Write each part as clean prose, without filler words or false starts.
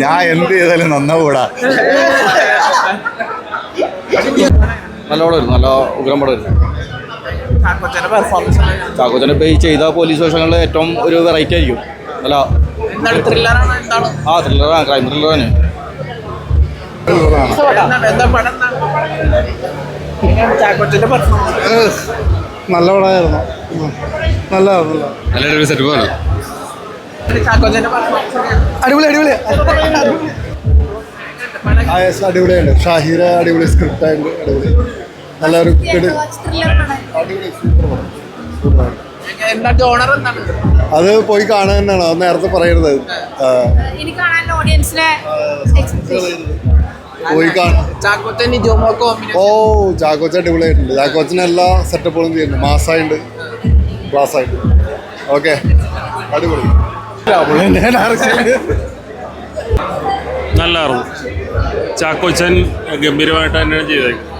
ഞാൻ എന്ത് ചെയ്താലും നന്നാവൂടാ. നല്ല പടമായിരുന്നു, നല്ല ഉഗ്രം പടമായിരുന്നു. ചാക്കോച്ചനെ പേ ചെയ്ത പോലീസ് വേഷങ്ങളിൽ ഏറ്റവും ഒരു വെറൈറ്റി ആയിരിക്കും. അല്ല ത്രില്ലറാണ്, ക്രൈം ത്രില്ലറാണ്. നല്ല പടമായിരുന്നു, നല്ലൊരു സെറ്റപ്പാണ്. അടിപൊളി അടിപൊളിയുണ്ട്. ഷാഹിര അടിപൊളി സ്ക്രിപ്റ്റ് ആയിട്ട് അടിപൊളി, നല്ലൊരു അടിപൊളി സൂപ്പർ. അത് പോയി കാണാൻ തന്നെയാണ്, അത് നേരത്തെ പറയരുത്. പോയി കാണാം. ഓ ചാക്കോച്ച അടിപൊളിയായിട്ടുണ്ട്. ചാക്കോച്ചന് എല്ലാ സെറ്റപ്പുകളും ചെയ്യുന്നുണ്ട്, മാസമായിട്ട് ക്ലാസ് ആയിട്ട്. ഓക്കെ അടിപൊളി. നല്ലായിരുന്നു. ചാക്കോച്ചൻ ഗംഭീരമായിട്ട് തന്നെയാണ് ചെയ്തേക്കുന്നത്.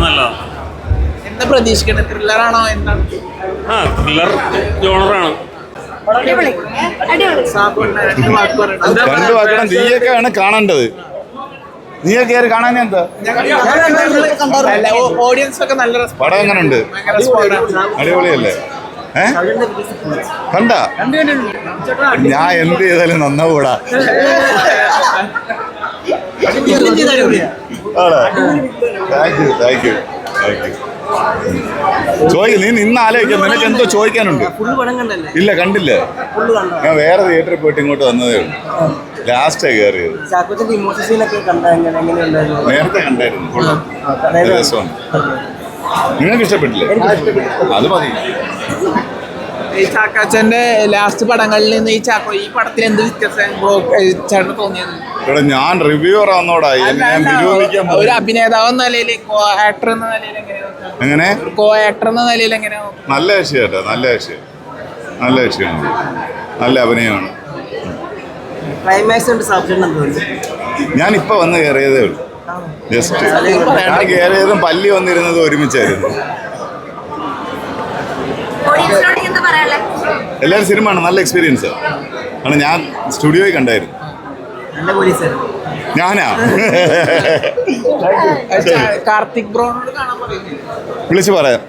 നല്ലതാണ്. എന്താ പ്രതീക്ഷിക്കുന്നത്? ത്രില്ലറാണോ എന്താണ്? ത്രില്ലർ ജോണറാണ്. രണ്ടു വാക്കണം. നീയൊക്കെയാണ് കാണേണ്ടത്. നീയൊക്കെ ആര് കാണാൻ? എന്താ ഓഡിയൻസ് ഒക്കെ നല്ല പടം എങ്ങനെയുണ്ട്? അടിപൊളിയല്ലേ? കണ്ട ഞാൻ എന്ത് ചെയ്താലും നന്നാവൂടാ. Thank you. നീ നിന്ന് ആലോചിക്കാം, നിനക്ക് എന്തോ ചോദിക്കാനുണ്ട്? ഇല്ല, കണ്ടില്ല. ഞാൻ വേറെ തിയേറ്ററിൽ പോയിട്ട് ഇങ്ങോട്ട് വന്നതേ ഉള്ളൂ. ലാസ്റ്റാ കയറിയത്. നേരത്തെ കണ്ടായിരുന്നു, രസമാണ്. നിങ്ങൾക്ക് ഇഷ്ടപ്പെട്ടില്ലേ? അത് മതി. ഈ ചാക്കോച്ചന്റെ ലാസ്റ്റ് പടങ്ങളിൽ നിന്ന് ഈ പടത്തിൽ എന്ത് വ്യത്യാസം തോന്നിയത്? ഇവിടെ ഞാൻ റിവ്യൂവർ ആവുന്നോടാ, ഒരു അഭിനേതാവ് എന്ന നിലയിൽ, കോ ആക്ടർ എന്ന നിലയിൽ എങ്ങനെ? കോ ആക്ടർ എന്ന നിലയിൽ എങ്ങനെ? നല്ല വിഷയട്ടോ, നല്ല വിഷയമാണ്, നല്ല അഭിനയമാണ്. ഞാനിപ്പോ വന്ന് കയറിയതേ ഉള്ളൂ. ജസ്റ്റ് ഞാൻ കയറിയതും പല്ലി വന്നിരുന്നതും ഒരുമിച്ചായിരുന്നു. എല്ലാവരും സിനിമയാണ്, നല്ല എക്സ്പീരിയൻസ് ആണ്. ഞാൻ സ്റ്റുഡിയോയിൽ കണ്ടായിരുന്നു. ഞാനാ കാർത്തിക് ബ്രോനോട് കാണാൻ പറയുന്നു, വിളിച്ച് പറയാം.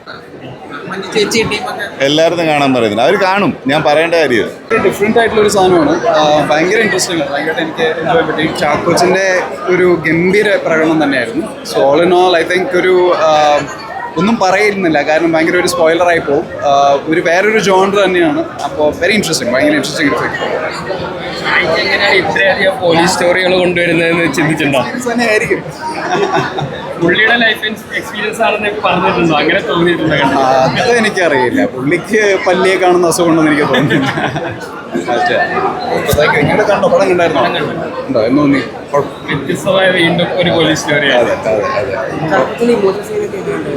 എല്ലാവരും കാണാൻ പറയുന്നത് അവർ കാണും, ഞാൻ പറയേണ്ട കാര്യം. ഡിഫറെൻ്റ് ആയിട്ടുള്ളൊരു സാധനമാണ്. ഭയങ്കര ഇൻട്രസ്റ്റിംഗ് ആണ്, ഭയങ്കരമായിട്ട് എനിക്ക് എൻജോയ് പറ്റി. ചാക്കോച്ചിൻ്റെ ഒരു ഗംഭീര പ്രകടനം തന്നെയായിരുന്നു. So all in all I think ഒന്നും പറയുന്നില്ല, കാരണം ഭയങ്കര ഒരു സ്പോയിലറായി പോകും. ഒരു വേറൊരു ജോണർ തന്നെയാണ്. അപ്പോൾ ഭയങ്കര ഇൻട്രസ്റ്റിംഗ് ഇത്രയധികം പോലീസ് സ്റ്റോറികൾ കൊണ്ടുവരുന്നതെന്ന് ചിന്തിച്ചിട്ടുണ്ടോ? തന്നെയായിരിക്കും. പുള്ളിയുടെ ലൈഫ് എക്സ്പീരിയൻസ് ആണെന്ന് പറഞ്ഞിട്ടുണ്ടോ? അങ്ങനെ തോന്നിയിട്ടുണ്ടോ? അത് എനിക്കറിയില്ല. പുള്ളിക്ക് പല്ലിയെ കാണുന്ന അസുഖം ഉണ്ടെന്ന് എനിക്ക് തോന്നുന്നില്ല. കണ്ടോ? പടം കണ്ടായിരുന്നോ? എന്ന് തോന്നി. വ്യത്യസ്തമായ വീണ്ടും ഒരു പോലീസ് സ്റ്റോറി. അതെ.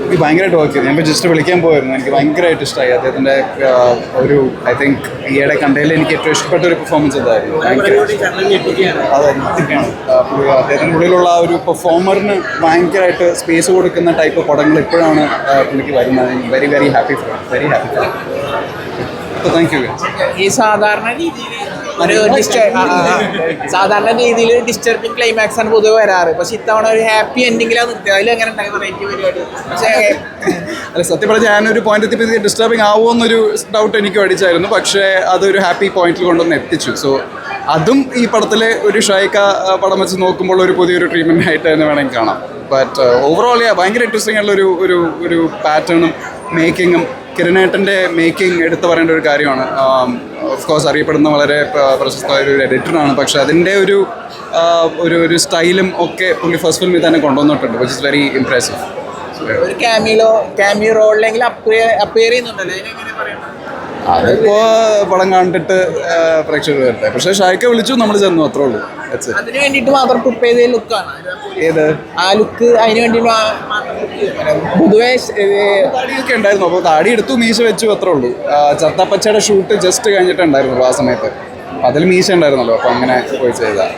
എനിക്ക് ഭയങ്കരമായിട്ട് വർക്ക് ചെയ്തു. ഞാൻ ജസ്റ്റ് വിളിക്കാൻ പോയിരുന്നു. എനിക്ക് ഭയങ്കരമായിട്ട് ഇഷ്ടമായി അദ്ദേഹത്തിൻ്റെ ഒരു ഐ തിങ്ക് ഈയിടെ കണ്ടതിൽ എനിക്ക് ഏറ്റവും ഇഷ്ടപ്പെട്ട ഒരു പെർഫോമൻസ് എന്തായിരുന്നു. അദ്ദേഹത്തിൻ്റെ ഉള്ളിലുള്ള ആ ഒരു പെർഫോമറിന് ഭയങ്കരമായിട്ട് സ്പേസ് കൊടുക്കുന്ന ടൈപ്പ് പടങ്ങൾ ഇപ്പോഴാണ് പുള്ളിക്ക് വരുന്നത്. Very happy. Thank you. ഈ സാധാരണ രീതിയിൽ ഡിസ്റ്റർബിങ് ക്ലൈമാക്സ് ആണ് പൊതുവെ വരാറ്, പക്ഷെ ഇത്തവണ ഒരു ഹാപ്പി എൻഡിങ്ങിലാണ് നിർത്തിയത്. അതിൽ എങ്ങനെ ഉണ്ടായി വെറൈറ്റി പരിപാടി? അല്ല, സത്യം പറഞ്ഞാൽ ഞാനൊരു പോയിന്റ് എത്തിയപ്പോൾ ഡിസ്റ്റർബിങ് ആവുമെന്നൊരു ഡൗട്ട് എനിക്കും അടിച്ചായിരുന്നു. പക്ഷേ അതൊരു ഹാപ്പി പോയിന്റിൽ കൊണ്ടുവന്ന് എത്തിച്ചു. സോ അതും ഈ പടത്തിലെ ഒരു ഷൈക്ക പടം വെച്ച് നോക്കുമ്പോൾ ഒരു പുതിയൊരു ട്രീറ്റ്മെന്റ് ആയിട്ട് തന്നെ വേണമെങ്കിൽ കാണാം. ബട്ട് ഓവറോൾ ഭയങ്കര ഇൻട്രസ്റ്റിംഗ് ആയിട്ടുള്ള ഒരു പാറ്റേണും മേക്കിങ്ങും. കിരണേട്ടൻ്റെ മേക്കിംഗ് എടുത്തു പറയേണ്ട ഒരു കാര്യമാണ്. ഓഫ് കോഴ്സ് അറിയപ്പെടുന്ന വളരെ പ്രശസ്തമായ ഒരു എഡിറ്ററാണ്. പക്ഷെ അതിൻ്റെ ഒരു സ്റ്റൈലും ഒക്കെ പുള്ളി ഫസ്റ്റ് ഫിലിമിൽ തന്നെ കൊണ്ടുവന്നിട്ടുണ്ട്, വിച്ച് ഇസ് വെരി ഇംപ്രസീവ്. ഒരു ക്യാമിയോ റോളിലെങ്കിലും അപ്പിയർ ചെയ്യുന്നുണ്ടല്ലോ, അതിനെങ്ങനെ പറയുന്നത്? അതിപ്പോ പടം കണ്ടിട്ട് പ്രേക്ഷകർ വരട്ടെ. പക്ഷെ ഷായ്ക്ക വിളിച്ചു, നമ്മൾ ചെന്നു, അത്രേ ഉള്ളൂ. അതിന് വേണ്ടിട്ട് മാത്രം പ്രിപ്പ് ചെയ്ത ലുക്കാണ് ഏത് ആ ലുക്ക്? അതിന് വേണ്ടി പൊതുവെ താടിയൊക്കെ ഉണ്ടായിരുന്നു. അപ്പോൾ താടി എടുത്തു, മീശ വെച്ചു, അത്രേ ഉള്ളൂ. ചത്തപ്പച്ചയുടെ ഷൂട്ട് ജസ്റ്റ് കഴിഞ്ഞിട്ടുണ്ടായിരുന്നു ആ സമയത്ത്. അതിൽ മീശ ഉണ്ടായിരുന്നല്ലോ, അപ്പോൾ അങ്ങനെ പോയി ചെയ്താൽ